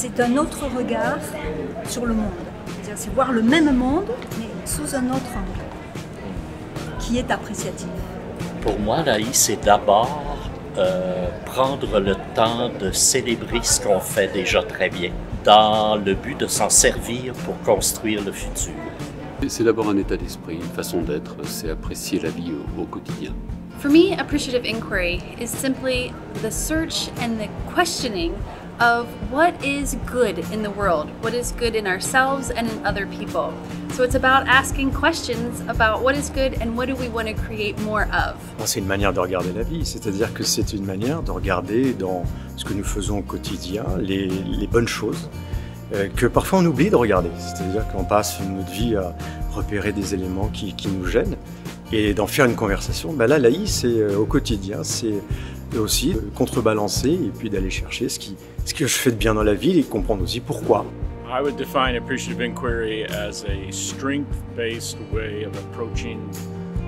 c'est un autre regard sur le monde. C'est voir le même monde, mais sous un autre angle, qui est appréciatif. Pour moi, l'AI, c'est d'abord prendre le temps de célébrer ce qu'on fait déjà très bien, dans le but de s'en servir pour construire le futur. C'est d'abord un état d'esprit, une façon d'être, c'est apprécier la vie au quotidien. For me, appreciative inquiry is simply the search and the questioning of what is good in the world, what is good in ourselves and in other people. So it's about asking questions about what is good and what do we want to create more of. C'est une manière de regarder la vie, c'est-à-dire que c'est une manière de regarder dans ce que nous faisons au quotidien, les bonnes choses que parfois on oublie de regarder. C'est-à-dire qu'on passe notre vie à repérer des éléments qui nous gênent et d'en faire une conversation. Ben là, l'AI, c'est au quotidien, c'est aussi contrebalancer et puis d'aller chercher ce que je fais de bien dans la vie et comprendre aussi pourquoi. I would define appreciative inquiry as a strength-based way of approaching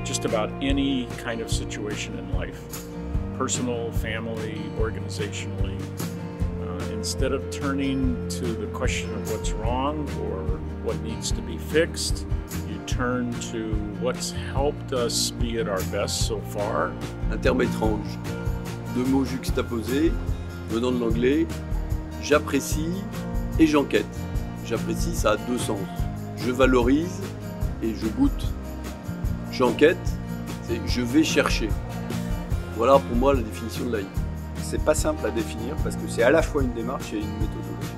just about any kind of situation in life, personal, family, organizationally. Instead of turning to the question of what's wrong or what needs to be fixed, you turn to what's helped us be at our best so far. Un terme étrange, deux mots juxtaposés, venant de l'anglais, j'apprécie et j'enquête. J'apprécie, ça a deux sens. Je valorise et je goûte. J'enquête, c'est je vais chercher. Voilà pour moi la définition de l'AI. C'est pas simple à définir parce que c'est à la fois une démarche et une méthodologie.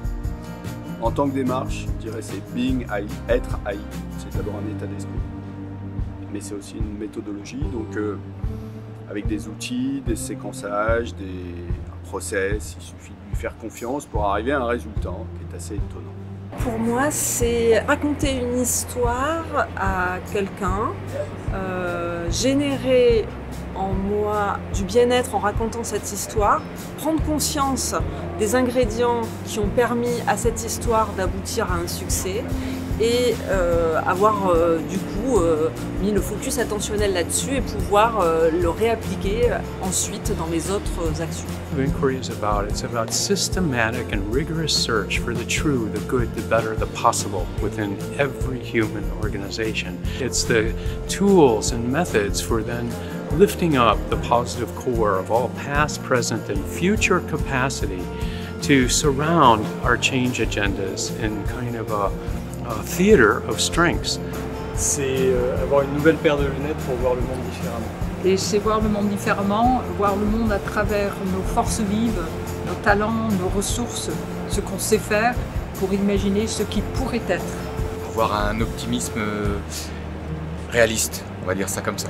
En tant que démarche, je dirais c'est being AI, être AI. C'est d'abord un état d'esprit. Mais c'est aussi une méthodologie, donc avec des outils, des séquençages, un process, il suffit de lui faire confiance pour arriver à un résultat qui est assez étonnant. Pour moi, c'est raconter une histoire à quelqu'un, générer en moi du bien-être en racontant cette histoire, prendre conscience des ingrédients qui ont permis à cette histoire d'aboutir à un succès et avoir du coup mis le focus attentionnel là-dessus et pouvoir le réappliquer ensuite dans mes autres actions. Inquiry is about systematic and rigorous search for the true, the good, the better, the possible within every human organization. It's the tools and methods for then lifting up the positive core of all past, present, and future capacity to surround our change agendas in kind of a theater of strengths. C'est avoir une nouvelle paire de lunettes pour voir le monde différemment. Et c'est voir le monde différemment, voir le monde à travers nos forces vives, nos talents, nos ressources, ce qu'on sait faire pour imaginer ce qui pourrait être. Avoir un optimisme réaliste, on va dire ça comme ça.